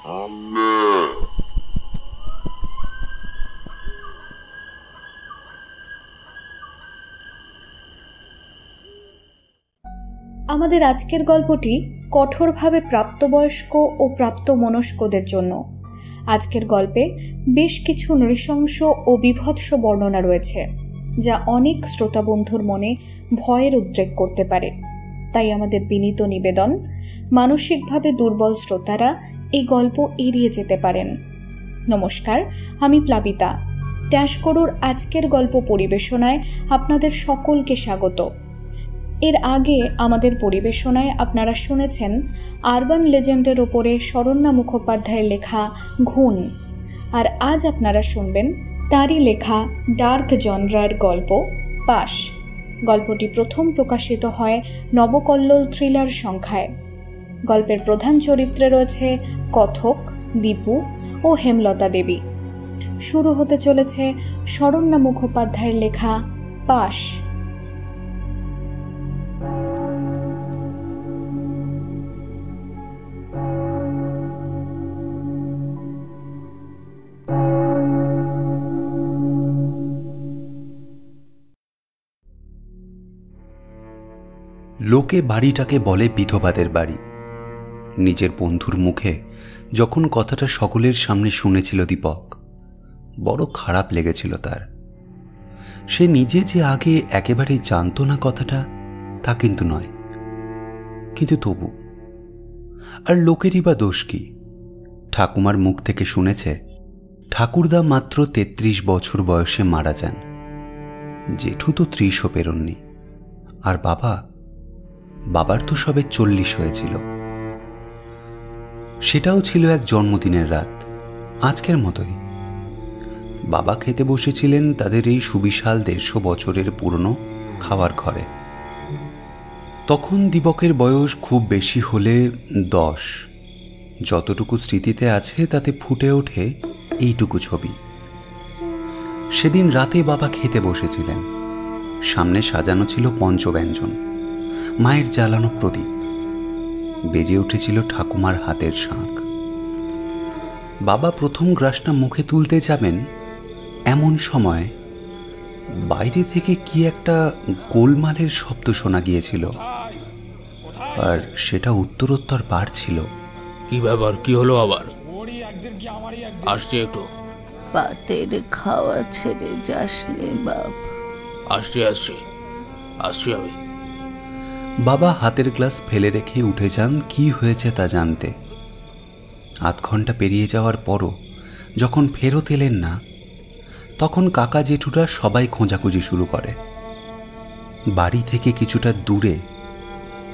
আমাদের আজকের গল্পটি কঠোরভাবে প্রাপ্তবয়স্ক ও প্রাপ্তমনস্কদের জন্য। আজকের গল্পে বেশ কিছু নৃশংস ও বীভৎস বর্ণনা রয়েছে, যা অনেক শ্রোতাবন্ধুর মনে ভয়ের উদ্রেক করতে পারে। তাই আমাদের বিনীত নিবেদন, মানসিকভাবে দুর্বল শ্রোতারা এই গল্প এড়িয়ে যেতে পারেন। নমস্কার, আমি প্লাবিতা। ট্যাশকরুর আজকের গল্প পরিবেশনায় আপনাদের সকলকে স্বাগত। এর আগে আমাদের পরিবেশনায় আপনারা শুনেছেন আরবান লেজেন্ডের ওপরে শরণ্যা মুখোপাধ্যায়ের লেখা ঘুণ, আর আজ আপনারা শুনবেন তাঁরই লেখা ডার্ক জনরার গল্প পাশ। গল্পটি প্রথম প্রকাশিত হয় নবকল্লোল থ্রিলার সংখ্যায়। গল্পের প্রধান চরিত্রে রয়েছে কথক, দীপু ও হেমলতা দেবী। শুরু হতে চলেছে শরণ্যা মুখোপাধ্যায়ের লেখা পাশ। লোকে বাড়িটাকে বলে বিধবাদের বাড়ি। নিজের বন্ধুর মুখে যখন কথাটা সকলের সামনে শুনেছিল দীপক, বড় খারাপ লেগেছিল তার। সে নিজে যে আগে একেবারেই জানত না কথাটা, তা কিন্তু নয়, কিন্তু তবু। আর লোকেরই বা দোষ কি? ঠাকুমার মুখ থেকে শুনেছে ঠাকুরদা মাত্র ৩৩ বছর বয়সে মারা যান, জেঠু তো ৩০ও পেরোননি, আর বাবার তো সবে ৪০ হয়েছিল। সেটাও ছিল এক জন্মদিনের রাত, আজকের মতোই। বাবা খেতে বসেছিলেন তাদের এই সুবিশাল ১৫০ বছরের পুরনো খাওয়ার ঘরে। তখন দীপকের বয়স খুব বেশি হলে ১০। যতটুকু স্মৃতিতে আছে তাতে ফুটে ওঠে এইটুকু ছবি। সেদিন রাতে বাবা খেতে বসেছিলেন। সামনে সাজানো ছিল পঞ্চব্যঞ্জন, মায়ের জ্বালানো প্রদীপ, বেজে উঠেছিল ঠাকুমার হাতের শাঁখ। বাবা প্রথম গ্রাসটা মুখে তুলতে যাবেন, এমন সময় বাইরে থেকে কি একটা গোলমালের শব্দ শোনা গিয়েছিল, আর সেটা উত্তরোত্তর বাড়ছিল। কি ব্যাপার, কি হলো আবার? আসছি একটু। পাতের খাওয়া ছেড়ে যাসনি বাপ। আসছি আমি। বাবা হাতের গ্লাস ফেলে রেখে উঠে যান কি হয়েছে তা জানতে। আধ ঘন্টা পেরিয়ে যাওয়ার পরও যখন ফেরত এলেন না, তখন কাকা জেঠুরা সবাই খোঁজাখুঁজি শুরু করে। বাড়ি থেকে কিছুটা দূরে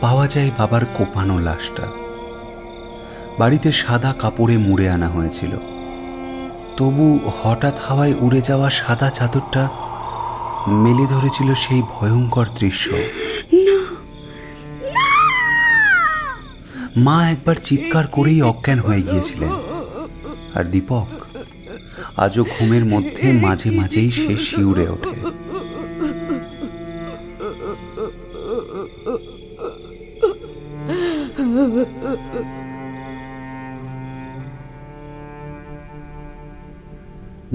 পাওয়া যায় বাবার কোপানো লাশটা। বাড়িতে সাদা কাপড়ে মুড়ে আনা হয়েছিল, তবু হঠাৎ হাওয়ায় উড়ে যাওয়া সাদা চাদরটা মেলে ধরেছিল সেই ভয়ঙ্কর দৃশ্য। মা একবার চিৎকার করেই অজ্ঞান হয়ে গিয়েছিলেন, আর দীপক আজও ঘুমের মধ্যে মাঝে মাঝেই সে শিউরে ওঠে।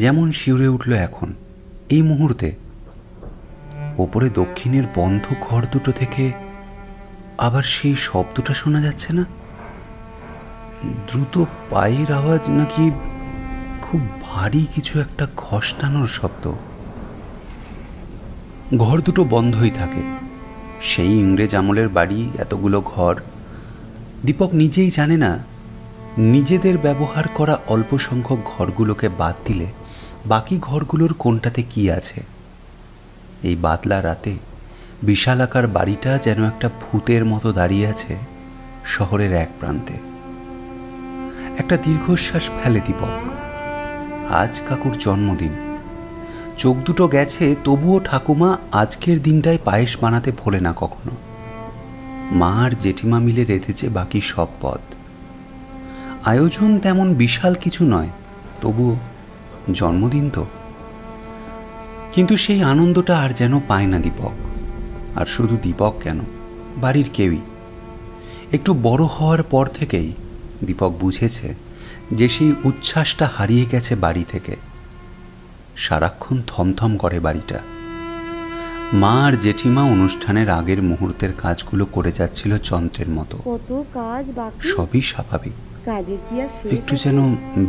যেমন শিউরে উঠল এখন এই মুহূর্তে। ওপরে দক্ষিণের বন্ধ ঘর দুটো থেকে আবার সেই শব্দটা শোনা যাচ্ছে না? দ্রুত পায়ের আওয়াজ, নাকি খুব ভারী কিছু একটা ঘষ্টানোর শব্দ। ঘর দুটো বন্ধই থাকে। সেই ইংরেজ আমলের বাড়ি, এতগুলো ঘর। দীপক নিজেই জানে না নিজেদের ব্যবহার করা অল্প সংখ্যক ঘরগুলোকে বাদ দিলে বাকি ঘরগুলোর কোনটাতে কি আছে। এই বাদলা রাতে বিশালাকার বাড়িটা যেন একটা ভূতের মতো দাঁড়িয়ে আছে শহরের এক প্রান্তে। একটা দীর্ঘশ্বাস ফেলে দীপক। আজ কাকুর জন্মদিন। চোখ দুটো গেছে, তবুও ঠাকুমা আজকের দিনটায় পায়েস বানাতে ভোলে না কখনো। মা আর জেঠিমা মিলে রেঁধেছে বাকি সব পদ। আয়োজন তেমন বিশাল কিছু নয়, তবুও জন্মদিন তো। কিন্তু সেই আনন্দটা আর যেন পায় না দীপক। আর শুধু দীপক কেন, বাড়ির কেউই। একটু বড় হওয়ার পর থেকেই দীপক বুঝেছে যে সেই উচ্ছ্বাসটা হারিয়ে গেছে বাড়ি থেকে। সারাক্ষণ থমথম করে বাড়িটা। মা আর জেঠিমা অনুষ্ঠানের আগের মুহূর্তের কাজগুলো করে যাচ্ছিল যন্ত্রের মতো। কত কাজ বাকি, সবই স্বাভাবিক, কাজের কি আর শেষ? একটু যেন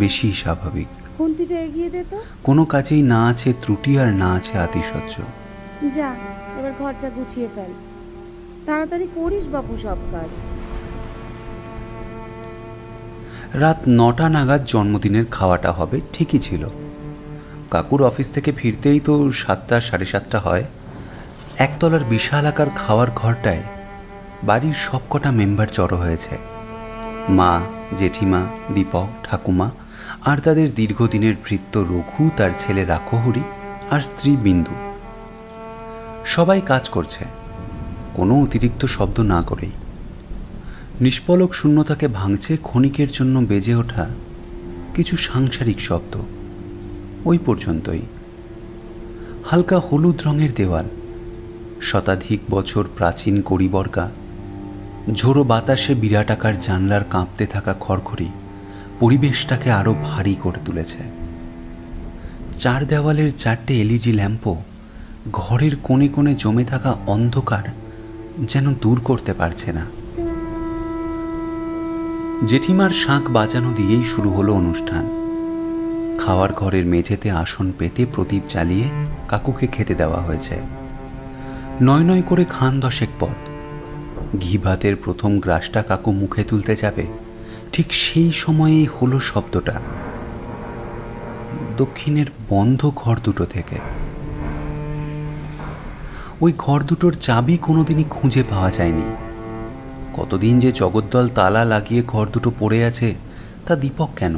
বেশি স্বাভাবিক। খুন্তিটা এগিয়ে দে তো। কোনো কাজেই না আছে ত্রুটি আর না আছে আতিশয্য। যা, এবার ঘরটা গুছিয়ে ফেল। তাড়াতাড়ি করিস বাপু সব কাজ। রাত 9টা নাগাদ জন্মদিনের খাওয়াটা হবে ঠিকই ছিল। কাকুর অফিস থেকে ফিরতেই তো 7টা সাড়ে 7টা হয়। একতলার বিশাল আকার খাওয়ার ঘরটায় বাড়ির সবকটা মেম্বার জড়ো হয়েছে। মা, জেঠিমা, দীপক, ঠাকুমা আর তাদের দীর্ঘদিনের ভৃত্য রঘু, তার ছেলে রাখহরি আর স্ত্রী বিন্দু। সবাই কাজ করছে, কোনো অতিরিক্ত শব্দ না করেই। নিষ্পলক শূন্যতাকে ভাঙছে ক্ষণিকের জন্য বেজে ওঠা কিছু সাংসারিক শব্দ। ওই পর্যন্তই। হালকা হলুদ রঙের দেওয়াল, শতাধিক বছর প্রাচীন কড়িবর্গা, ঝোড়ো বাতাসে বিরাটাকার জানলার কাঁপতে থাকা খড়খড়ি পরিবেশটাকে আরো ভারী করে তুলেছে। 4 দেওয়ালের 4টে এলইডি ল্যাম্পও ঘরের কোণে কোণে জমে থাকা অন্ধকার যেন দূর করতে পারছে না। জেঠিমার শাঁখ বাজানো দিয়েই শুরু হলো অনুষ্ঠান। খাওয়ার ঘরের মেঝেতে আসন পেতে প্রদীপ জ্বালিয়ে কাকুকে খেতে দেওয়া হয়েছে। 9 করে খান 10 পদ। ঘি ভাতের প্রথম গ্রাসটা কাকু মুখে তুলতে যাবে, ঠিক সেই সময়েই হলো শব্দটা দক্ষিণের বন্ধ ঘর দুটো থেকে। ওই ঘর দুটোর চাবি কোনোদিনই খুঁজে পাওয়া যায়নি। কতদিন যে জগদ্দল তালা লাগিয়ে ঘর দুটো পড়ে আছে তা দীপক কেন,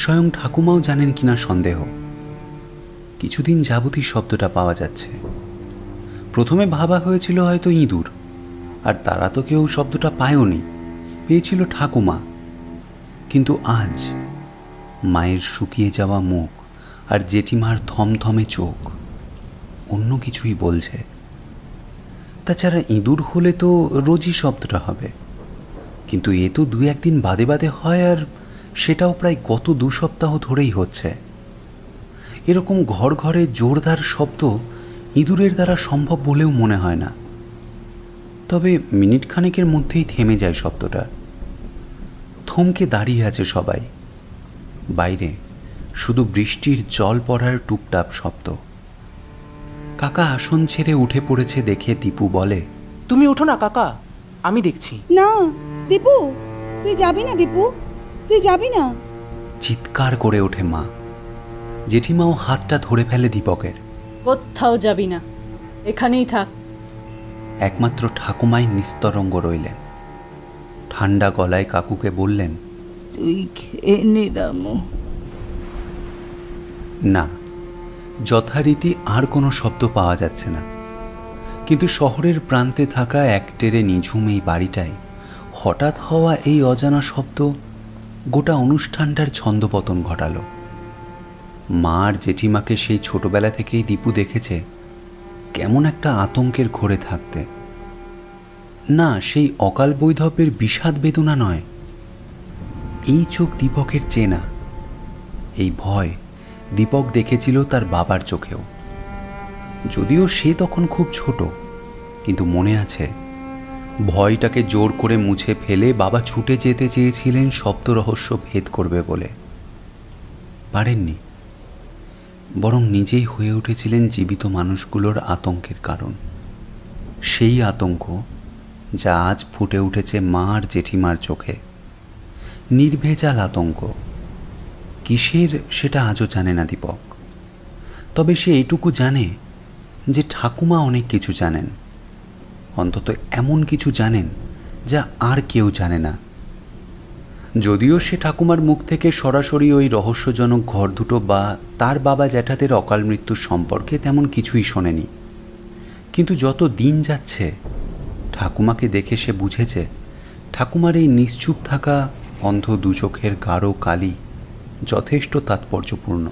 স্বয়ং ঠাকুমাও জানেন কিনা সন্দেহ। কিছুদিন যাবতই শব্দটা পাওয়া যাচ্ছে। প্রথমে ভাবা হয়েছিল হয়তো ইঁদুর, আর তারা তো কেউ শব্দটা পায়ওনি, পেয়েছিল ঠাকুমা। কিন্তু আজ মায়ের শুকিয়ে যাওয়া মুখ আর জেঠিমার থমথমে চোখ অন্য কিছুই বলছে। তাছাড়া ইঁদুর হলে তো রোজই শব্দটা হবে, কিন্তু এ তো 2-1 দিন বাদে বাদে হয়, আর সেটাও প্রায় গত 2 সপ্তাহ ধরেই হচ্ছে। এরকম ঘর ঘরে জোরদার শব্দ ইঁদুরের দ্বারা সম্ভব বলেও মনে হয় না। তবে মিনিট খানেকের মধ্যেই থেমে যায় শব্দটা। থমকে দাঁড়িয়ে আছে সবাই। বাইরে শুধু বৃষ্টির জল পড়ার টুপটাপ শব্দ। কাকা আসন ছেড়ে উঠে পড়েছে দেখে দীপু বলে, তুমি ওঠো না কাকা, আমি দেখছি। না দীপু, তুই যাবি না। দীপু, তুই যাবি না। চিৎকার করে ওঠে মা। জেঠিমাও হাতটা ধরে ফেলে দীপকের। কোথাও যাবি না, এখানেই থাক। একমাত্র ঠাকুমাই নিস্তরঙ্গ রইলেন। ঠান্ডা গলায় কাকুকে বললেন, তুই খেয়ে নে রামু। না, যথারীতি আর কোনো শব্দ পাওয়া যাচ্ছে না। কিন্তু শহরের প্রান্তে থাকা একটেরে নিঝুম এই বাড়িটায় হঠাৎ হওয়া এই অজানা শব্দ গোটা অনুষ্ঠানটার ছন্দপতন ঘটালো। মা আর জেঠিমাকে সেই ছোটবেলা থেকেই দীপু দেখেছে কেমন একটা আতঙ্কের ঘোরে থাকতে। না, সেই অকাল বৈধব্যের বিষাদ বেদনা নয়, এই চোখ দীপকের চেনা। এই ভয় দীপক দেখেছিল তার বাবার চোখেও। যদিও সে তখন খুব ছোট, কিন্তু মনে আছে ভয়টাকে জোর করে মুছে ফেলে বাবা ছুটে যেতে চেয়েছিলেন শব্দ রহস্য ভেদ করবে বলে। পারেননি, বরং নিজেই হয়ে উঠেছিলেন জীবিত মানুষগুলোর আতঙ্কের কারণ। সেই আতঙ্ক যা আজ ফুটে উঠেছে মা আর জেঠিমার চোখে। নির্ভেজাল আতঙ্ক। কিসের সেটা আজও জানে না দীপক। তবে সে এইটুকু জানে যে ঠাকুমা অনেক কিছু জানেন, অন্তত এমন কিছু জানেন যা আর কেউ জানে না। যদিও সে ঠাকুমার মুখ থেকে সরাসরি ওই রহস্যজনক ঘর দুটো বা তার বাবা জ্যাঠাদের অকাল মৃত্যুর সম্পর্কে তেমন কিছুই শোনেনি, কিন্তু যত দিন যাচ্ছে ঠাকুমাকে দেখে সে বুঝেছে ঠাকুমার এই নিশ্চুপ থাকা অন্ধ দুচোখের গাঢ় কালি যথেষ্ট তাৎপর্যপূর্ণ।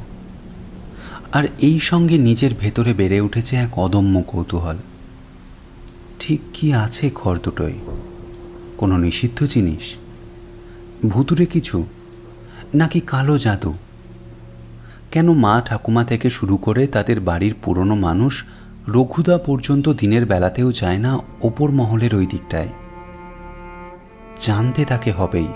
আর এই সঙ্গে নিজের ভেতরে বেড়ে উঠেছে এক অদম্য কৌতূহল। ঠিক কি আছে ঘর দুটোয়? কোনো নিষিদ্ধ জিনিস? ভুতুরে কিছু? নাকি কালো জাদু? কেন মা ঠাকুমা থেকে শুরু করে তাদের বাড়ির পুরনো মানুষ রঘুদা পর্যন্ত দিনের বেলাতেও যায় না ওপর মহলের ওই দিকটায়? জানতে তাকে হবেই।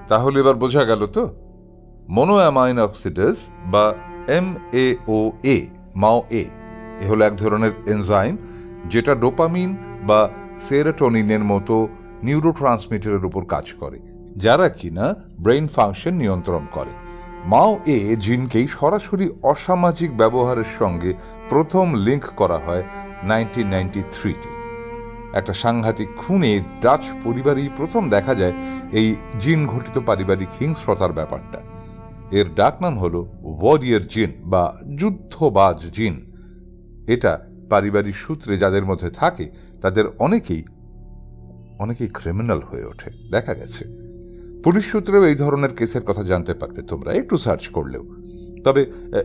তাহলে এবার বোঝা গেল তো, মোনোঅ্যামাইন অক্সিডেজ বা MAOA MAO-A এ হলো এক ধরনের এনজাইম যেটা ডোপামিন বা সেরোটোনিনের মতো নিউরোট্রান্সমিটারের উপর কাজ করে, যারা কিনা ব্রেইন ফাংশন নিয়ন্ত্রণ করে। MAO-A জিনকেই সরাসরি অসামাজিক ব্যবহারের সঙ্গে প্রথম লিঙ্ক করা হয় 1993-তে। একটা সাংঘাতিক খুনে ডাচ পরিবারেই প্রথম দেখা যায় এই জিন ঘটিত পারিবারিক হিংস্রতার ব্যাপারটা। এর ডাকনাম হল ওয়ারিয়র জিন বা যুদ্ধবাজ জিন। এটা পারিবারিক সূত্রে যাদের মধ্যে থাকে তাদের অনেকেই ক্রিমিনাল হয়ে ওঠে, দেখা গেছে। পুলিশ সূত্রেও এই ধরনের কেসের কথা জানতে পারবে তোমরা একটু সার্চ করলেও। তবে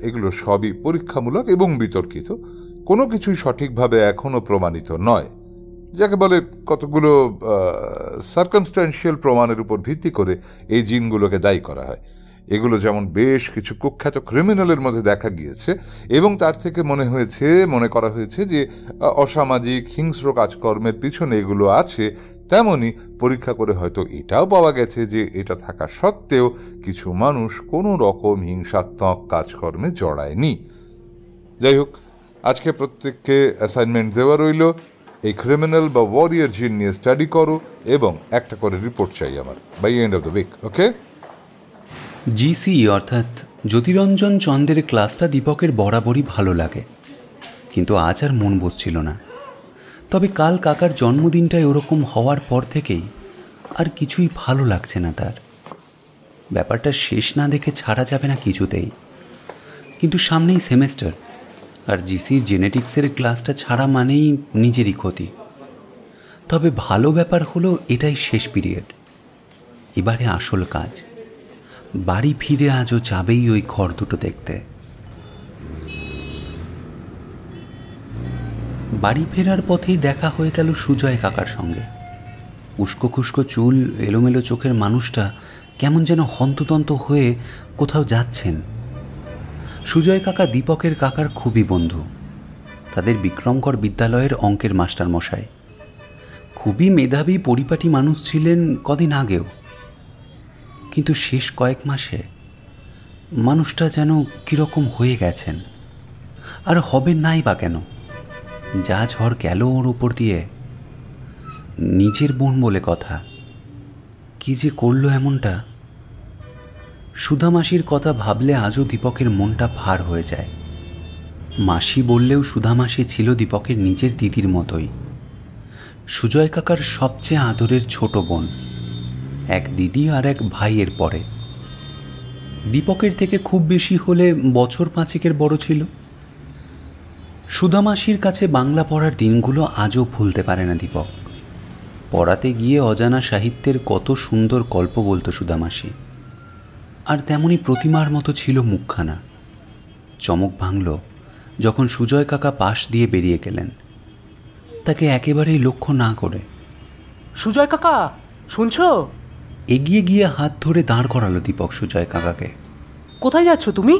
এগুলো সবই পরীক্ষামূলক এবং বিতর্কিত, কোনো কিছুই সঠিকভাবে এখনো প্রমাণিত নয়। যাকে বলে কতগুলো সার্কামস্ট্যান্সিয়াল প্রমাণের উপর ভিত্তি করে এই জিনগুলোকে দায়ী করা হয়। এগুলো যেমন বেশ কিছু কুখ্যাত ক্রিমিনালের মধ্যে দেখা গিয়েছে এবং তার থেকে মনে করা হয়েছে যে অসামাজিক হিংস্র কাজকর্মের পিছনে এগুলো আছে, তেমনি পরীক্ষা করে হয়তো এটাও পাওয়া গেছে যে এটা থাকা সত্ত্বেও কিছু মানুষ কোনো রকম হিংসাত্মক কাজকর্মে জড়ায়নি। যাই হোক, আজকে প্রত্যেককে অ্যাসাইনমেন্ট দেওয়া রইল, এই ক্রিমিনাল বা ওয়ারিয়র জিন নিয়ে স্টাডি করো এবং একটা করে রিপোর্ট চাই আমার by end of the week. Okay? GC অর্থাৎ জ্যোতিরঞ্জন চন্দ্রের ক্লাসটা দীপকের বরাবরই ভালো লাগে, কিন্তু আজ আর মন বসছিল না। তবে কাল কাকার জন্মদিনটায় ওরকম হওয়ার পর থেকেই আর কিছুই ভালো লাগছে না তার। ব্যাপারটা শেষ না দেখে ছাড়া যাবে না কিছুতেই, কিন্তু সামনেই সেমেস্টার, আর জিসির জেনেটিক্সের ক্লাসটা ছাড়া মানেই নিজেরই ক্ষতি। তবে ভালো ব্যাপার হলো এটাই শেষ পিরিয়ড, এবারে আসল কাজ। বাড়ি ফিরে আজও যাবেই ওই ঘর দুটো দেখতে। বাড়ি ফেরার পথেই দেখা হয়ে গেল সুজয় কাকার সঙ্গে। উস্কো খুস্কো চুল, এলোমেলো চোখের মানুষটা কেমন যেন হন্তদন্ত হয়ে কোথাও যাচ্ছেন। সুজয় কাকা দীপকের কাকার খুবই বন্ধু, তাদের বিক্রমকর বিদ্যালয়ের অঙ্কের মাস্টার মশাই। খুবই মেধাবী পরিপাটি মানুষ ছিলেন কদিন আগেও, কিন্তু শেষ কয়েক মাসে মানুষটা যেন কীরকম হয়ে গেছেন। আর হবে নাই বা কেন? যা ঝড় গেল ওর উপর দিয়ে, নিজের বোন বলে কথা, কি যে করলো এমনটা। সুধা মাসির কথা ভাবলে আজও দীপকের মনটা ভার হয়ে যায়। মাসি বললেও সুধা মাসি ছিল দীপকের নিজের দিদির মতোই, সুজয় কাকার সবচেয়ে আদরের ছোট বোন, এক দিদি আর এক ভাইয়ের পরে। দীপকের থেকে খুব বেশি হলে বছর 5 বড় ছিল। সুধা মাসির কাছে বাংলা পড়ার দিনগুলো আজও ভুলতে পারে না দীপক। পড়াতে গিয়ে অজানা সাহিত্যের কত সুন্দর গল্প বলতো সুধা মাসি, আর তেমনি প্রতিমার মতো ছিল মুখখানা। চমক ভাঙল যখন সুজয় কাকা পাশ দিয়ে বেরিয়ে গেলেন, তাকে একেবারেই লক্ষ্য না করে। সুজয় কাকা, শুনছো? এগিয়ে গিয়ে হাত ধরে দাঁড় করালো দীপক সুজয় কাকাকে। কোথায় যাচ্ছ তুমি?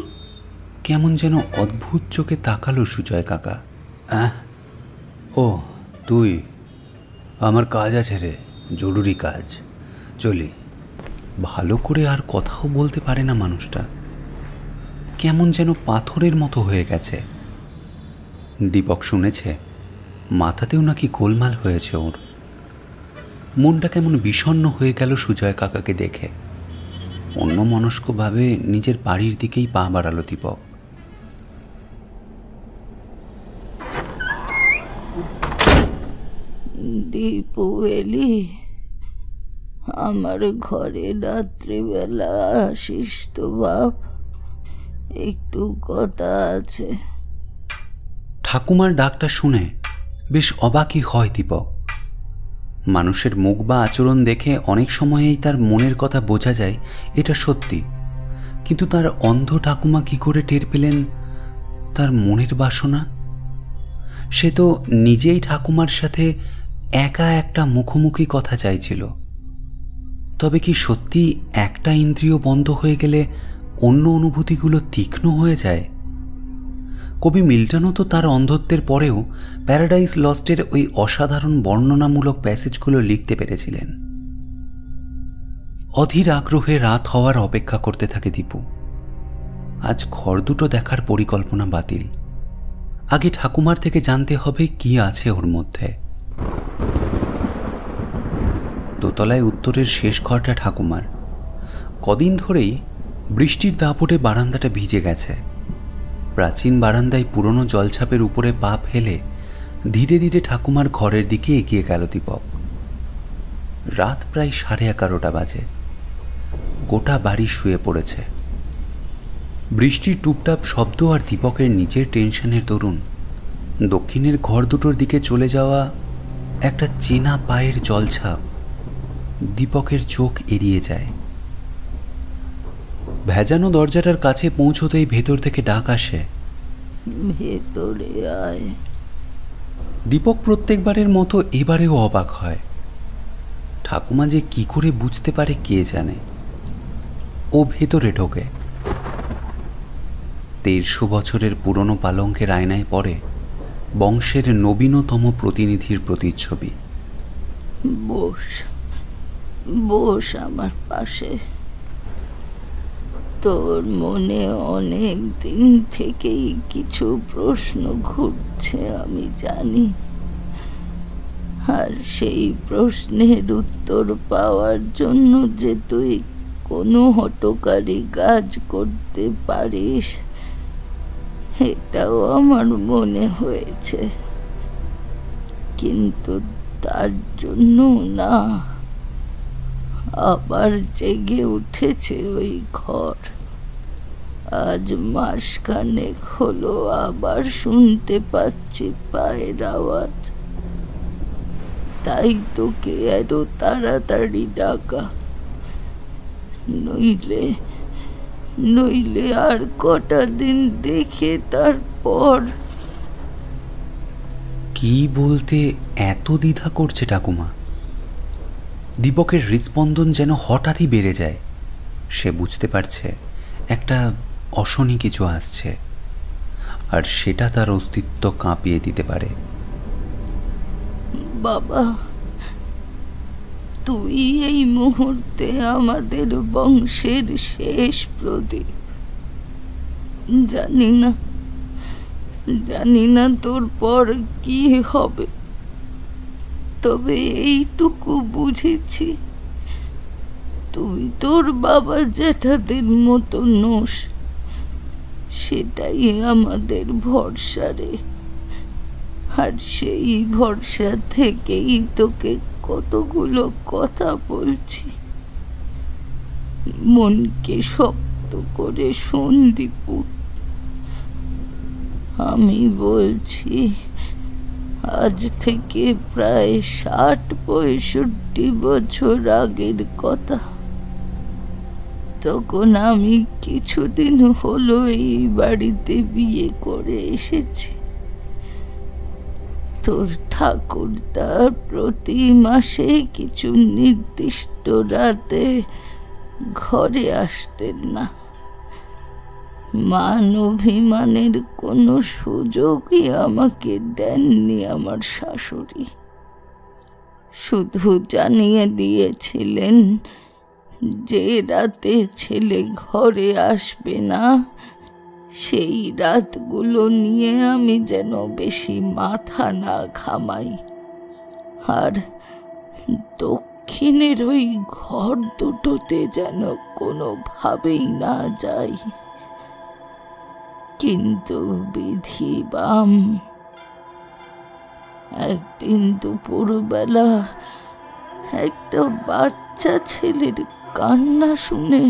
কেমন যেন অদ্ভুত চোখে তাকালো সুজয় কাকা। ও তুই? আমার কাজ আছে রে, জরুরি কাজ, চলি। ভালো করে আর কথাও বলতে পারে না মানুষটা, কেমন যেন পাথরের মতো হয়ে গেছে। দীপক শুনেছে মাথাতেও নাকি গোলমাল হয়েছে ওর। মনটা কেমন বিষণ্ণ হয়ে গেল সুজয় কাকাকে দেখে। অন্যমনস্কভাবে নিজের বাড়ির দিকেই পা বাড়ালো দীপক। দীপু এলি, আমার ঘরে রাত্রিবেলা আসিস তো বাপ, একটু কথা আছে। ঠাকুমার ডাকটা শুনে বেশ অবাকই হয় দীপক। মানুষের মুখ বা আচরণ দেখে অনেক সময়েই তার মনের কথা বোঝা যায় এটা সত্যি, কিন্তু তার অন্ধ ঠাকুমা কি করে টের পেলেন তার মনের বাসনা? সে তো নিজেই ঠাকুমার সাথে একা একটা মুখোমুখি কথা চাইছিল। তবে কি সত্যি একটা ইন্দ্রিয় বন্ধ হয়ে গেলে অন্য অনুভূতিগুলো তীক্ষ্ণ হয়ে যায়? কবি মিল্টনও তো তার অন্ধত্বের পরেও প্যারাডাইস লস্টের ওই অসাধারণ বর্ণনামূলক প্যাসেজগুলো লিখতে পেরেছিলেন। অধীর আগ্রহে রাত হওয়ার অপেক্ষা করতে থাকে দীপু। আজ ঘর দুটো দেখার পরিকল্পনা বাতিল। আগে ঠাকুমার থেকে জানতে হবে কি আছে ওর মধ্যে। দোতলায় উত্তরের শেষ ঘরটা ঠাকুমার। কদিন ধরেই বৃষ্টির দাপটে বারান্দাটা ভিজে গেছে। প্রাচীন বারান্দায় পুরনো জলছাপের উপরে পা ফেলে ধীরে ধীরে ঠাকুমার ঘরের দিকে এগিয়ে গেল দীপক। রাত প্রায় 11:30 বাজে। গোটা বাড়ি শুয়ে পড়েছে। বৃষ্টির টুপটাপ শব্দ আর দীপকের নিজের টেনশনের দরুন দক্ষিণের ঘর দুটোর দিকে চলে যাওয়া একটা চেনা পায়ের জলছাপ দীপকের চোখ এড়িয়ে যায়। ভেজানো দরজাটার কাছে পৌঁছতেই ভেতর থেকে ডাক আসে, ভেতরে আয়। দীপক প্রত্যেকবারের মতো এবারেও অবাক হয়। ঠাকুমা যে কি করে বুঝতে পারে কে জানে। ও ভেতরে ঢোকে। 150 বছরের পুরনো পালঙ্কের আয়নায় পড়ে বংশের নবীনতম প্রতিনিধির প্রতিচ্ছবি। বস বস আমার পাশে। তোর মনে অনেক দিন থেকেই কিছু প্রশ্ন ঘুরছে আমি জানি, আর সেই প্রশ্নের উত্তর পাওয়ার জন্য যে তুই কোনো হঠকারী কাজ করতে পারিস এটাও আমার মনে হয়েছে, কিন্তু তার জন্য না আবার জেগে উঠেছে ওই ঘর। আজ মাসখানেক হলো আবার শুনতে পাচ্ছি পায়ের আওয়াজ। তাই তোকে এত তাড়াতাড়ি ডাকা, নইলে আর কটা দিন দেখে তারপর। কি বলতে এত দ্বিধা করছে ঠাকুমা? দীপকের হৃদস্পন্দন যেন হঠাৎই বেড়ে যায়। সে বুঝতে পারছে একটা অশনি কিছু আসছে, আর সেটা তার অস্তিত্ব কাঁপিয়ে দিতে পারে। বাবা, তুই এই মুহূর্তে আমাদের বংশের শেষ প্রদীপ। জানি না তোর পর কি হবে, তবে এইটুকু বুঝেছি তুই তোর বাবা জ্যাঠাদের মতো নোস। সেটাই আমাদের ভরসা রে। আর সেই ভরসা থেকেই তোকে কতগুলো কথা বলছি। মনকে শক্ত করে শোন দীপু। আমি বলছি আজ থেকে প্রায় 60-65 বছর আগের কথা। তখন আমি কিছুদিন হলো এই বাড়িতে বিয়ে করে এসেছি। তোর ঠাকুরদা প্রতি মাসে কিছু নির্দিষ্ট রাতে ঘরে আসতেন না। মান অভিমানের কোনো সুযোগই আমাকে দেননি আমার শাশুড়ি। শুধু জানিয়ে দিয়েছিলেন যে রাতে ছেলে ঘরে আসবে না সেই রাতগুলো নিয়ে আমি যেন বেশি মাথা না ঘামাই, আর দক্ষিণের ওই ঘর দুটোতে যেন কোনোভাবেই না যাই। কিন্তু বিধি বাম, একদিন দুপুরবেলা একটা বাচ্চা ছেলের কান্না শুনে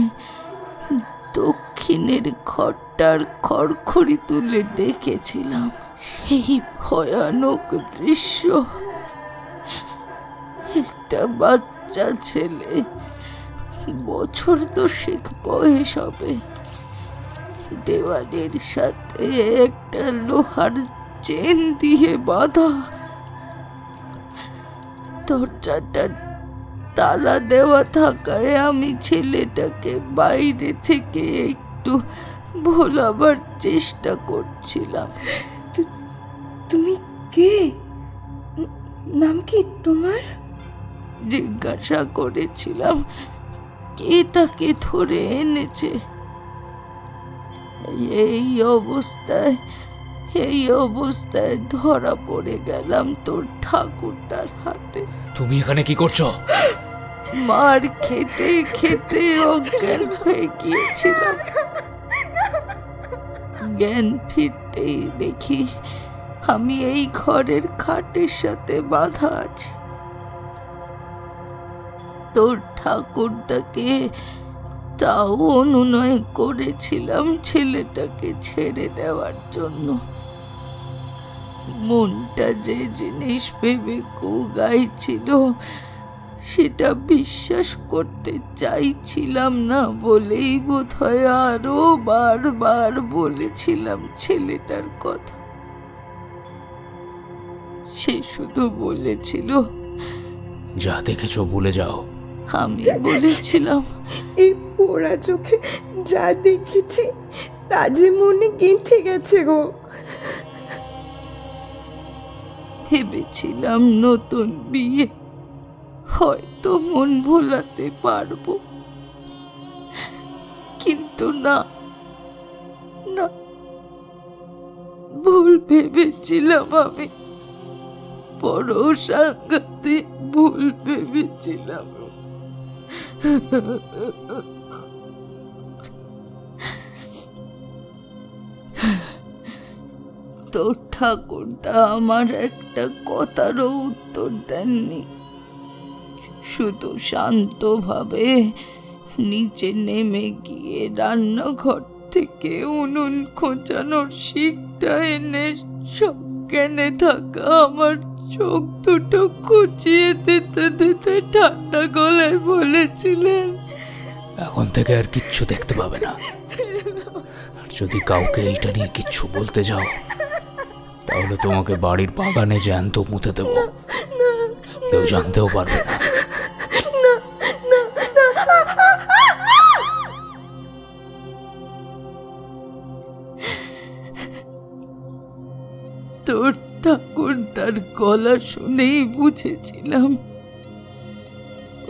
দক্ষিণের ঘরটার খড়খড়ি তুলে দেখেছিলাম সেই ভয়ানক দৃশ্য। একটা বাচ্চা ছেলে, বছর 10 বয়স হবে, দেওয়ালের সাথে একটা লোহার চেন দিয়ে বাঁধা। দরজাটা তালা দেওয়া থাকায় আমি ছেলেটাকে বাইরে থেকে একটু ভোলাবার চেষ্টা করছিলাম। তুমি কে? নাম কি তোমার? জিজ্ঞাসা করেছিলাম কে তাকে ধরে এনেছে। এই অবস্থায় ধরা পড়ে গেলাম তোর ঠাকুরদার হাতে। তুমি এখানে কি করছো? মার খেতে খেতে অজ্ঞান হয়ে গিয়েছিলাম। জ্ঞান ফিরতেই দেখি আমি এই ঘরের খাটের সাথে বাঁধা আছি। তোর ঠাকুরদাকে তাও অনুনয় করেছিলাম ছেলেটাকে ছেড়ে দেওয়ার জন্য। মনটা যে জিনিস ভেবে গাইছিল সেটা বিশ্বাস করতে চাইছিলাম না বলেই বোধহয় আরো বারবার বলেছিলাম ছেলেটার কথা। সে শুধু বলেছিল, যা দেখেছো ভুলে যাও। আমি বলেছিলাম, এই পোড়া চোখে যা দেখেছি তা যে মনে গেঁথে গেছে গো। ভেবেছিলাম নতুন বিয়ে, হয়তো মন ভোলাতে পারবো, কিন্তু না, ভুল ভেবেছিলাম আমি, বড় সাংঘাতিক ভুল ভেবেছিলাম। তোর ঠাকুরদা আমার একটা কথারও উত্তর দেননি, শুধু শান্তভাবে নিচে নেমে গিয়ে রান্নাঘর থেকে উনুন খোঁচানোর শিকটা এনে সজ্ঞানে থাকা আমার চোখ দুটো খুঁচিয়ে দিতে দিতে ঠান্ডা গলায় বলেছিলেন, এখন থেকে আর কিচ্ছু দেখতে পাবে না। আর যদি কাউকে এইটা নিয়ে কিচ্ছু বলতে যাও তাহলে তোমাকে বাড়ির বাগানে জ্যান্ত পুঁতে দেবো, কেউ জানতেও পারবে না। তোর ঠাকুরদার গলা শুনেই বুঝেছিলাম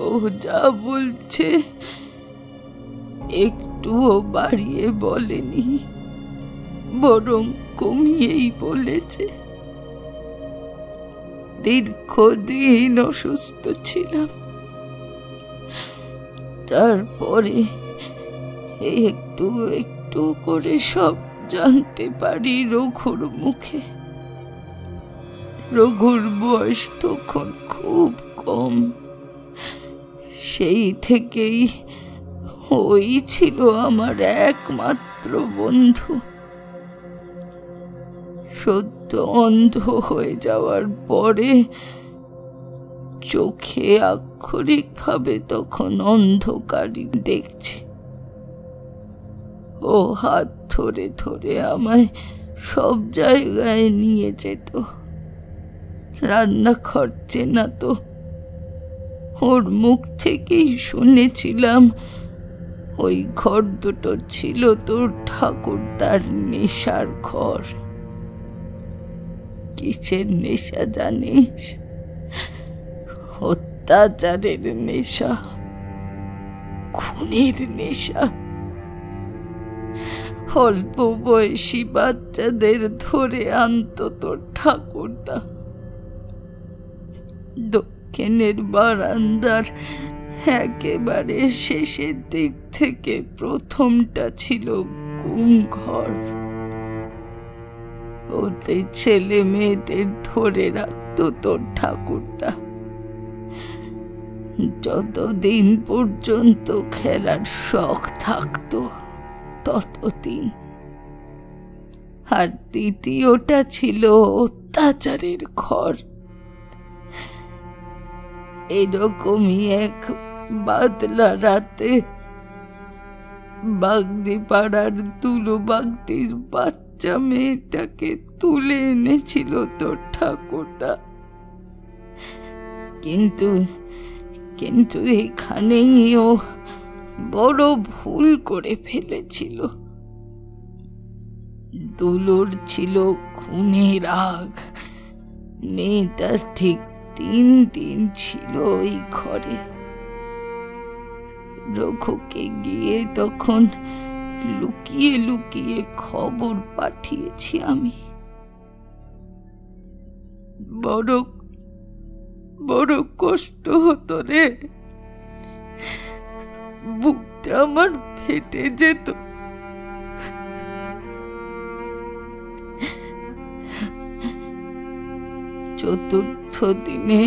ও যা বলছে একটুও বাড়িয়ে বলেনি, বরং কমিয়েই বলেছে। দীর্ঘদিন অসুস্থ ছিলাম, তারপরে একটু একটু করে সব জানতে পারি রঘুর মুখে। রঘুর বয়স তখন খুব কম, সেই থেকেই ওই ছিল আমার একমাত্র বন্ধু। সদ্য অন্ধ হয়ে যাওয়ার পরে চোখে আক্ষরিকভাবে তখন অন্ধকারই দেখছি। ও হাত ধরে ধরে আমায় সব জায়গায় নিয়ে যেত, রান্নাঘর চেনাতো। ওর মুখ থেকেই শুনেছিলাম ওই ঘর দুটো ছিল তোর ঠাকুরদার নেশার ঘর। কিসের নেশা জানিস? অত্যাচারের নেশা, খুনের নেশা। অল্প বয়সী বাচ্চাদের ধরে আনতো তোর ঠাকুরদা। দক্ষিণের বারান্দার একেবারে শেষের দিক থেকে প্রথমটা ছিল গুম ঘর। ওতে ছেলে মেয়েদের ধরে রাখতো তোর ঠাকুরদা, যতদিন পর্যন্ত খেলার শখ থাকতো ততদিন। আর দ্বিতীয়টা ছিল অত্যাচারের ঘর। এরকমই এক বাদলা রাতে বাগদি পাড়ার তুলো বাগদির বাচ্চা মেয়েটাকে তুলে এনেছিল তোর ঠাকুরদা। কিন্তু কিন্তু এখানেই ও বড় ভুল করে ফেলেছিল। দুলুর ছিল খুনে রাগ। মেয়েটার ঠিক 3 দিন ছিল ওই ঘরে। রঘুকে গিয়ে তখন লুকিয়ে লুকিয়ে খবর পাঠিয়েছি আমি। বড় বড় কষ্ট হতো রে, বুকটা আমার ফেটে যেত। চতুর্থ দিনে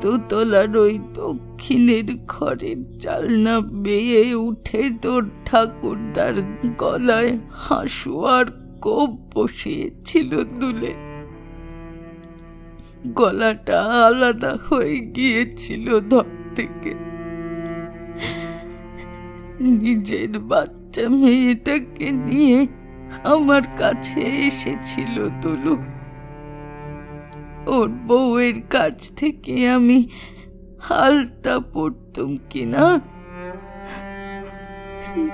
দোতলার ওই দক্ষিণের ঘরের জালনা বেয়ে উঠে তোর ঠাকুরদার গলায় হাসুয়ার কোপ বসিয়েছিল দুলে। গলাটা আলাদা হয়ে গিয়েছিল ধর থেকে। নিজের বাচ্চা মেয়েটাকে নিয়ে আমার কাছে এসেছিল দুলু। ওর বউয়ের কাছ থেকে আমি হালতা পড়তুম কিনা।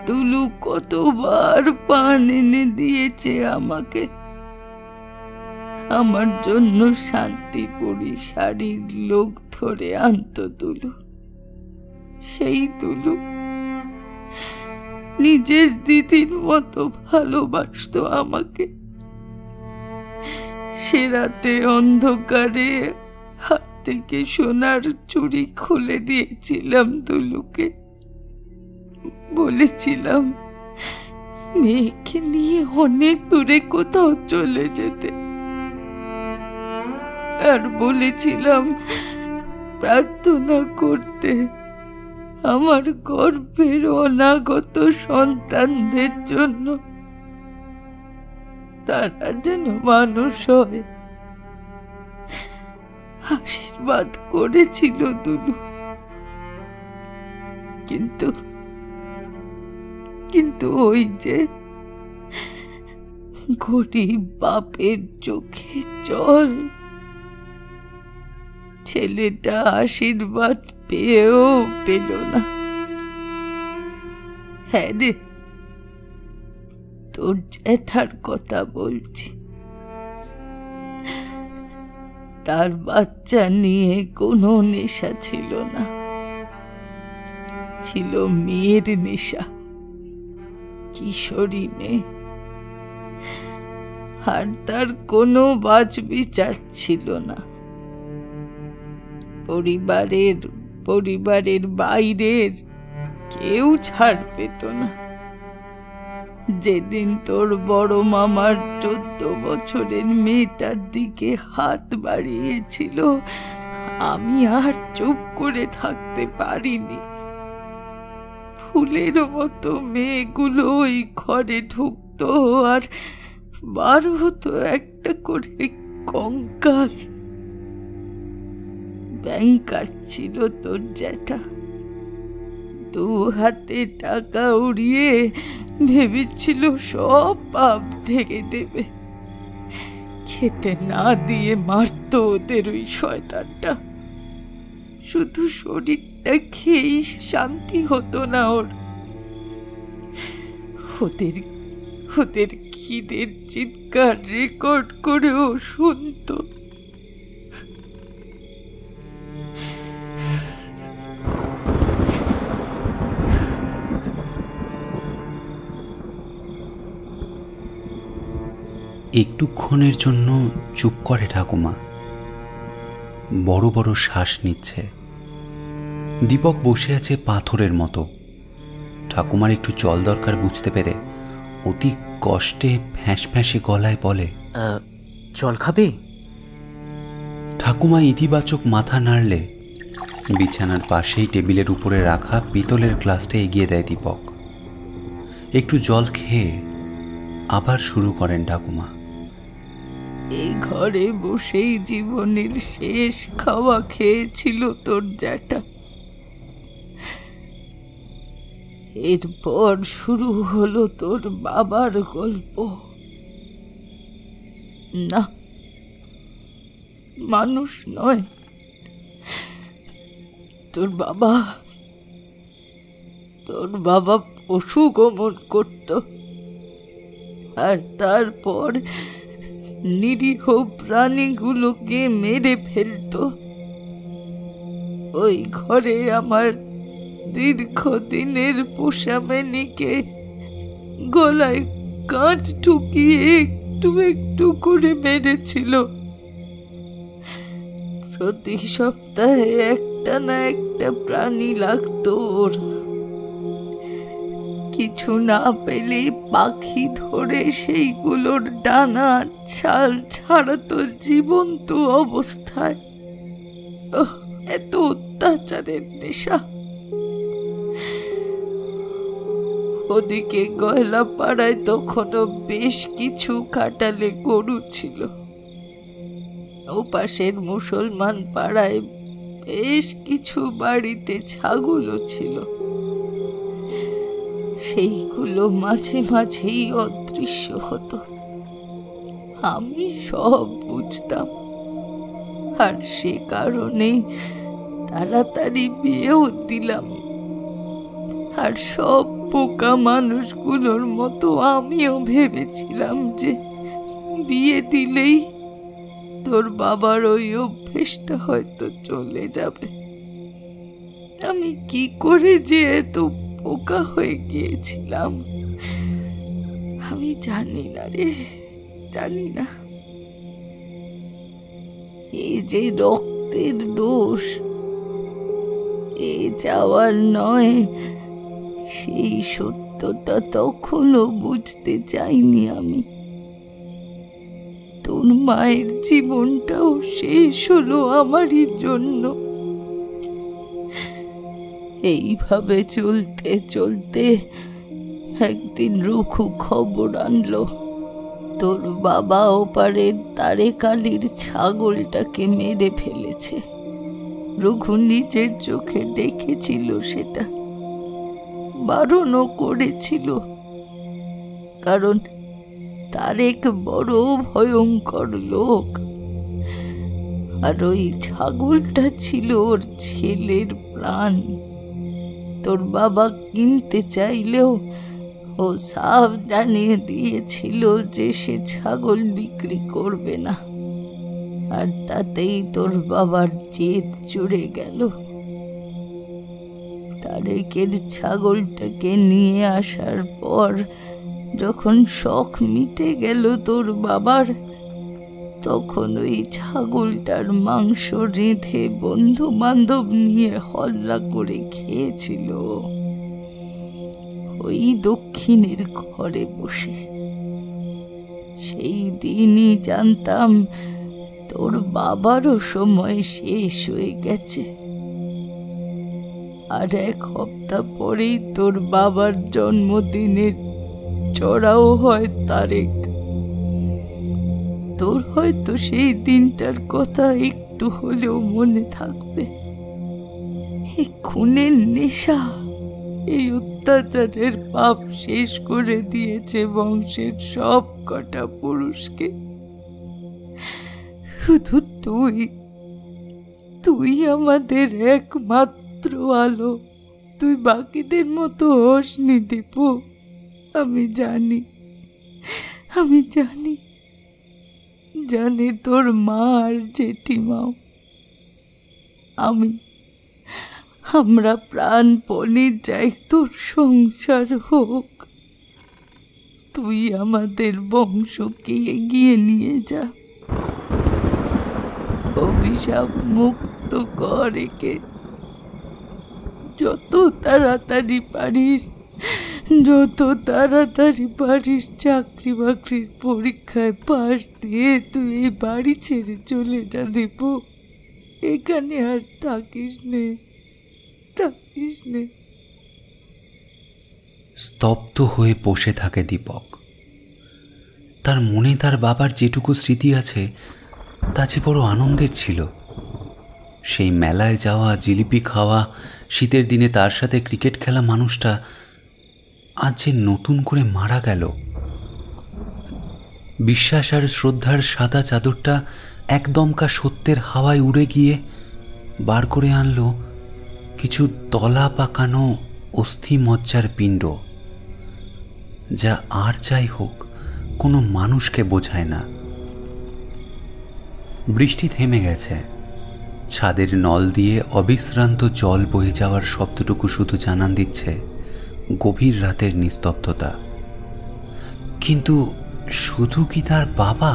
দুলু কতবার পান এনে দিয়েছে আমাকে। আমার জন্য শান্তিপুরি শাড়ির লোক ধরে আনতো দুলু। সেই দুলু নিজের দিদির মতো ভালোবাসতো আমাকে। সে রাতে অন্ধকারে হাত থেকে সোনার চুড়ি খুলে দিয়েছিলাম দুলুকে। বলেছিলাম মেয়েকে নিয়ে অনেক দূরে কোথাও চলে যেতে। আর বলেছিলাম প্রার্থনা করতে আমার গর্ভের অনাগত সন্তানদের জন্য, তারা যেন মানুষ হয়। আশীর্বাদ করেছিল দুলু। কিন্তু কিন্তু ওই যে গরিব বাপের চোখে জল। ছেলেটা আশীর্বাদ পেয়েও পেল না। হ্যাঁ রে, তোর জ্যাঠার কথা বলছি। তার বাচ্চা নিয়ে কোনো নেশা ছিল না, ছিল মেয়ের নেশা। কিশোরী মেয়ে। আর তার কোনো বাজ বিচার ছিল না। পরিবারের বাইরের কেউ ছাড় পেত না। যেদিন তোর বড় মামার 14 বছরের মেয়েটার দিকে হাত বাড়িয়েছিল, আমি আর চুপ করে থাকতে পারিনি। ফুলের মতো মেয়েগুলো ওই ঘরে ঢুকতো আর বার হতো একটা করে কঙ্কাল। ব্যাংকার ছিল তোর জ্যাঠা। 2 হাতে টাকা উড়িয়ে ভেবেছিল সব পাপ ঢেকে দেবে। খেতে না দিয়ে মারত ওদের ওই শয়তানটা। শুধু শরীরটা খেয়েই শান্তি হতো না ওর। ওদের খিদের চিৎকার রেকর্ড করেও শুনতো। একটুক্ষণের জন্য চুপ করে ঠাকুমা। বড় বড় শ্বাস নিচ্ছে। দীপক বসে আছে পাথরের মতো। ঠাকুমার একটু জল দরকার বুঝতে পেরে অতি কষ্টে ফ্যাঁস ফ্যাঁসে গলায় বলে, জল খাবে? ঠাকুমা ইতিবাচক মাথা নাড়লে বিছানার পাশেই টেবিলের উপরে রাখা পিতলের গ্লাসটা এগিয়ে দেয় দীপক। একটু জল খেয়ে আবার শুরু করেন ঠাকুমা। এই ঘরে বসেই জীবনের শেষ খাওয়া খেয়েছিল তোর জ্যাঠা। এরপর শুরু হলো তোর বাবার গল্প। না, মানুষ নয়, তোর বাবা পশু গমন করত, আর তারপর নিরীহ প্রাণীগুলোকে মেরে ফেলত। ওই ঘরে আমার দীর্ঘদিনের পোষা মেনিকে গলায় কাঁচ ঢুকিয়ে একটু একটু করে মেরেছিল। প্রতি সপ্তাহে একটা না একটা প্রাণী লাগতো ওর। কিছু না পেলে পাখি ধরে সেইগুলোর ডানা ছাল ছাড়াতো জীবন্ত অবস্থায়। এত অত্যাচারের নেশা। ওদিকে গয়লা পাড়ায় তখনও বেশ কিছু কাটালে গরু ছিল। ও পাশের মুসলমান পাড়ায় বেশ কিছু বাড়িতে ছাগলও ছিল। সেইগুলো মাঝে মাঝেই অদৃশ্য হতো। আমি সব বুঝতাম, আর সে কারণে তাড়াতাড়ি বিয়েও দিলাম। আর সব পোকা মানুষগুলোর মতো আমিও ভেবেছিলাম যে বিয়ে দিলেই তোর বাবার ওই অভ্যেসটা হয়তো চলে যাবে। আমি কি করে যে এত পোকা হয়ে গিয়েছিলাম আমি জানি না রে, জানি না। এই যে রক্তের দোষ, এ যাওয়ার নয়, সেই সত্যটা তখনও বুঝতে চাইনি আমি। তোর মায়ের জীবনটাও শেষ হলো আমারই জন্য। এইভাবে চলতে চলতে একদিন রঘু খবর আনলো তোর বাবা ওপারের তারেকালির ছাগলটাকে মেরে ফেলেছে। রঘু নিজের চোখে দেখেছিল সেটা, বারণও করেছিল, কারণ তারেক বড় ভয়ঙ্কর লোক। আর ওই ছাগলটা ছিল ওর ছেলের প্রাণ। তোর বাবা কিনতে চাইলেও ও সাফ জানিয়ে দিয়েছিল যে সে ছাগল বিক্রি করবে না। আর তাতেই তোর বাবার জেদ চড়ে গেল। তারেকের ছাগলটাকে নিয়ে আসার পর যখন শখ মিটে গেল তোর বাবার, তখন ওই ছাগলটার মাংস রেঁধে বন্ধু বান্ধব নিয়ে হল্লা করে খেয়েছিল ওই দক্ষিণের ঘরে বসে। সেই দিনই জানতাম তোর বাবারও সময় শেষ হয়ে গেছে। আর 1 সপ্তাহ পরেই তোর বাবার জন্মদিনের চড়াও হয় তারেক। তোর হয়তো সেই দিনটার কথা একটু হলেও মনে থাকবে। এই খুনের নেশা, এই অত্যাচারের পাপ শেষ করে দিয়েছে বংশের সব কটা পুরুষকে। শুধু তুই আমাদের একমাত্র আলো। তুই বাকিদের মতো হোসনি দীপু। আমি জানি তোর মা আর জেঠিমাও। আমরা প্রাণপণে চাই তোর সংসার হোক। তুই আমাদের বংশকে এগিয়ে নিয়ে যা, অভিশাপ মুক্ত কর একে। যত তাড়াতাড়ি পারিস চাকরি বাকরির পরীক্ষায় পাশ দিয়ে তুই এই বাড়ি ছেড়ে চলে যা দীপু। এখানে আর থাকিস নে। স্তব্ধ হয়ে বসে থাকে দীপক। তার মনে তার বাবার যেটুকু স্মৃতি আছে তা যে বড় আনন্দের ছিল। সেই মেলায় যাওয়া, জিলিপি খাওয়া, শীতের দিনে তার সাথে ক্রিকেট খেলা মানুষটা আজ যে নতুন করে মারা গেল। বিশ্বাস আর শ্রদ্ধার সাদা চাদরটা একদমকা সত্যের হাওয়ায় উড়ে গিয়ে বার করে আনলো কিছু তলা পাকানো অস্থি মজ্জার পিণ্ড, যা আর যাই হোক কোনো মানুষকে বোঝায় না। বৃষ্টি থেমে গেছে। ছাদের নল দিয়ে অবিশ্রান্ত জল বয়ে যাওয়ার শব্দটুকু শুধু জানান দিচ্ছে গভীর রাতের নিস্তব্ধতা। কিন্তু শুধু কি তার বাবা?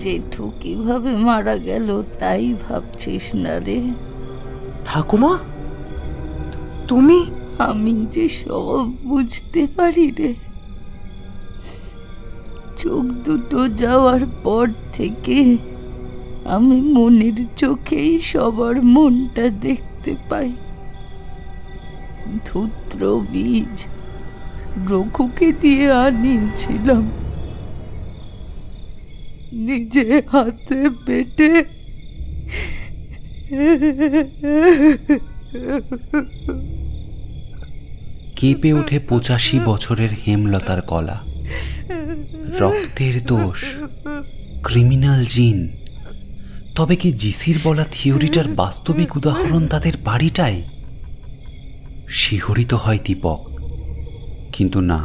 জেঠু কিভাবে মারা গেল তাই ভাবছিস না রে? ঠাকুমা, তুমি? আমি যে সব বুঝতে পারি রে। চোখ দুটো যাওয়ার পর থেকে আমি মনের চোখেই সবার মনটা দেখতে পাই। ধূত্র বীজ রঘুকে দিয়ে আনিয়েছিলাম, নিজে হাতে পেটে কেঁপে ওঠে 85 বছরের হেমলতার গলা। রক্তের দোষ, ক্রিমিনাল জিন। তবে কি জিসির বলা থিওরিটার বাস্তবিক উদাহরণ তাদের বাড়িটাই? শিহরিত হয় দীপক, কিন্তু না,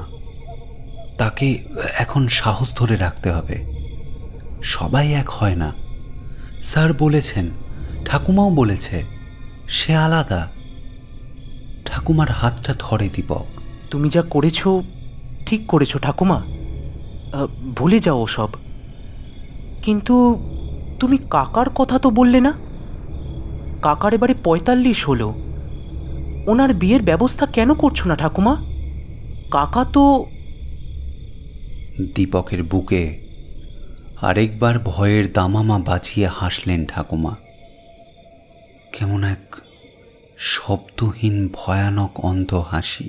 তাকে এখন সাহস ধরে রাখতে হবে। সবাই এক হয় না। স্যার বলেছেন, ঠাকুমাও বলেছে, সে আলাদা। ঠাকুমার হাতটা ধরে দীপক। তুমি যা করেছো ঠিক করেছো ঠাকুমা, ভুলে যাও সব। কিন্তু তুমি কাকার কথা তো বললে না? কাকার এবারে 45 হলো, ওনার বিয়ের ব্যবস্থা কেন করছো না ঠাকুমা? কাকা তো... দীপকের বুকে আরেকবার ভয়ের দামামা বাজিয়ে হাসলেন ঠাকুমা। কেমন এক শব্দহীন ভয়ানক অন্ধ হাসি।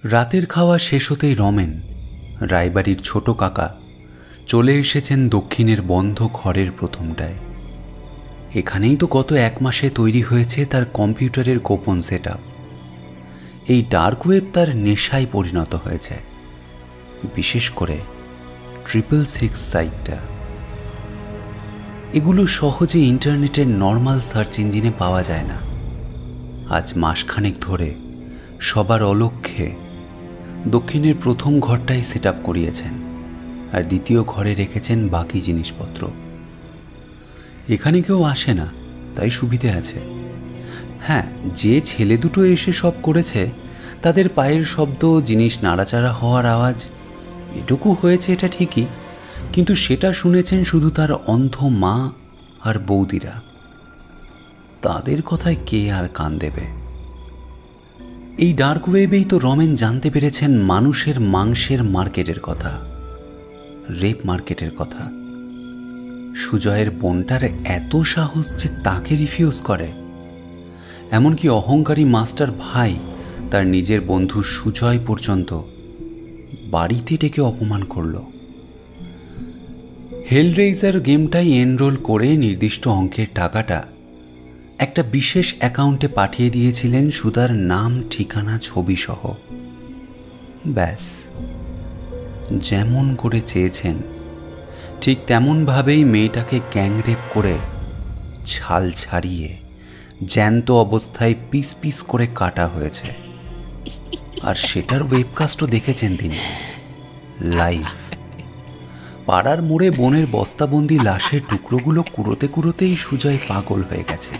রাতের খাওয়া শেষ হতেই রমেন, রায়বাড়ির ছোট কাকা, চলে এসেছেন দক্ষিণের বন্ধ ঘরের প্রথমটায়। এখানেই তো গত 1 মাসে তৈরি হয়েছে তার কম্পিউটারের গোপন সেটআপ। এই ডার্ক ওয়েব তার নেশায় পরিণত হয়েছে, বিশেষ করে 666 সাইটটা। এগুলো সহজে ইন্টারনেটের নর্মাল সার্চ ইঞ্জিনে পাওয়া যায় না। আজ মাসখানেক ধরে সবার অলক্ষ্যে দক্ষিণের প্রথম ঘরটাই সেটআপ করিয়েছেন, আর দ্বিতীয় ঘরে রেখেছেন বাকি জিনিসপত্র। এখানে কেউ আসে না, তাই সুবিধে আছে। হ্যাঁ, যে ছেলে দুটো এসে সব করেছে তাদের পায়ের শব্দ, জিনিস নাড়াচাড়া হওয়ার আওয়াজ, এটুকু হয়েছে এটা ঠিকই, কিন্তু সেটা শুনেছেন শুধু তার অন্ধ মা আর বৌদিরা। তাদের কথায় কে আর কান দেবে? এই ডার্ক ওয়েবেই তো রমেন জানতে পেরেছেন মানুষের মাংসের মার্কেটের কথা, রেপ মার্কেটের কথা। সুজয়ের বোনটার এত সাহস যে তাকে রিফিউজ করে। এমনকি অহংকারী মাস্টার ভাই তার নিজের বন্ধু সুজয় পর্যন্ত বাড়িতে ডেকে অপমান করল। হেলরেইজার গেমটাই এনরোল করে নির্দিষ্ট অঙ্কের টাকাটা একটা বিশেষ অ্যাকাউন্টে পাঠিয়ে দিয়েছিলেন সুধার নাম, ঠিকানা, ছবি সহ। ব্যাস, যেমন করে চেয়েছেন ঠিক তেমনভাবেই মেয়েটাকে গ্যাংরেপ করে ছাল ছাড়িয়ে জ্যান্ত অবস্থায় পিস পিস করে কাটা হয়েছে। আর সেটার ওয়েবকাস্টও দেখেছেন তিনি লাইভ। পাড়ার মোড়ে বোনের বস্তাবন্দি লাশের টুকরোগুলো কুড়োতে কুড়োতেই সুজয় পাগল হয়ে গেছে।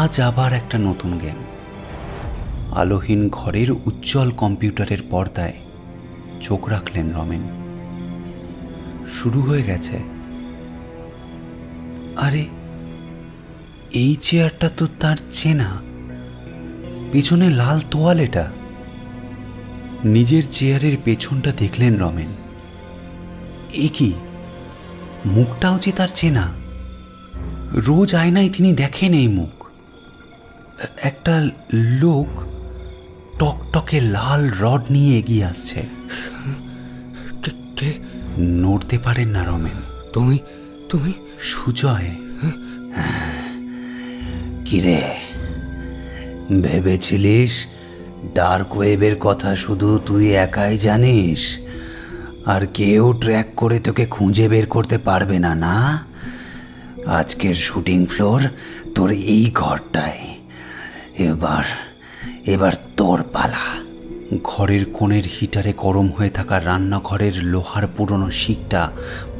আজ আবার একটা নতুন গেম। আলোহীন ঘরের উজ্জ্বল কম্পিউটারের পর্দায় চোখ রাখলেন রমেন। শুরু হয়ে গেছে। আরে, এই চেয়ারটা তো তার চেনা, পিছনে লাল তোয়ালেটা। নিজের চেয়ারের পেছনটা দেখলেন রমেন। এ কি, মুখটাও যে তার চেনা। রোজ আয়নায় তিনি দেখেন এই মুখ। একটা লোক টকটকে লাল রড নিয়ে এগিয়ে আসছে। নড়তে পারেন না রমেন। তুমি সুজয়। কিরে, ভেবেছিলিস ডার্ক ওয়েবের কথা শুধু তুই একাই জানিস, আর কেউ ট্র্যাক করে তোকে খুঁজে বের করতে পারবে না। না, আজকের শুটিং ফ্লোর তোর এই ঘরটায়। এবার তোর পালা। ঘরের কোণের হিটারে গরম হয়ে থাকা রান্নাঘরের লোহার পুরনো শিকটা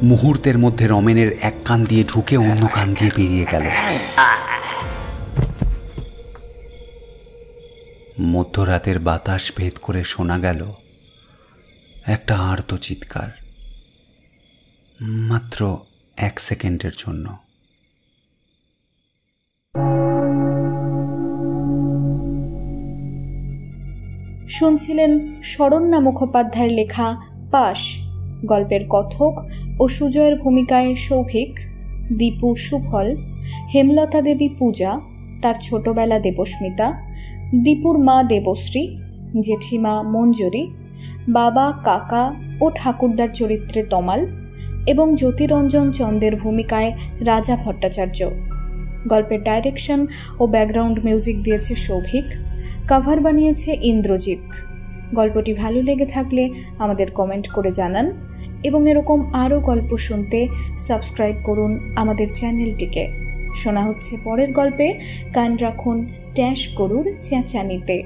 মুহূর্তের মধ্যে রমেনের এক কান দিয়ে ঢুকে অন্য কান দিয়ে বেরিয়ে গেল। মধ্যরাতের বাতাস ভেদ করে শোনা গেল একটা আর্ত চিৎকার, মাত্র 1 সেকেন্ডের জন্য। শুনছিলেন শরণ্যা মুখোপাধ্যায়ের লেখা পাশ। গল্পের কথক ও সুজয়ের ভূমিকায় সৌভিক, দীপু সুফল, হেমলতা দেবী পূজা, তার ছোটবেলা দেবস্মিতা, দীপুর মা দেবশ্রী, জেঠিমা মঞ্জুরি, বাবা কাকা ও ঠাকুরদার চরিত্রে তমাল এবং জ্যোতিরঞ্জন চন্দের ভূমিকায় রাজা ভট্টাচার্য। গল্পের ডাইরেকশন ও ব্যাকগ্রাউন্ড মিউজিক দিয়েছে সৌভিক, কভার বানিয়েছে ইন্দ্রজিৎ। গল্পটি ভালো লেগে থাকলে আমাদের কমেন্ট করে জানান এবং এরকম আরও গল্প শুনতে সাবস্ক্রাইব করুন আমাদের চ্যানেলটিকে। শোনা হচ্ছে পরের গল্পে। কান রাখুন ট্যাশ গরুর চেঁচানিতে।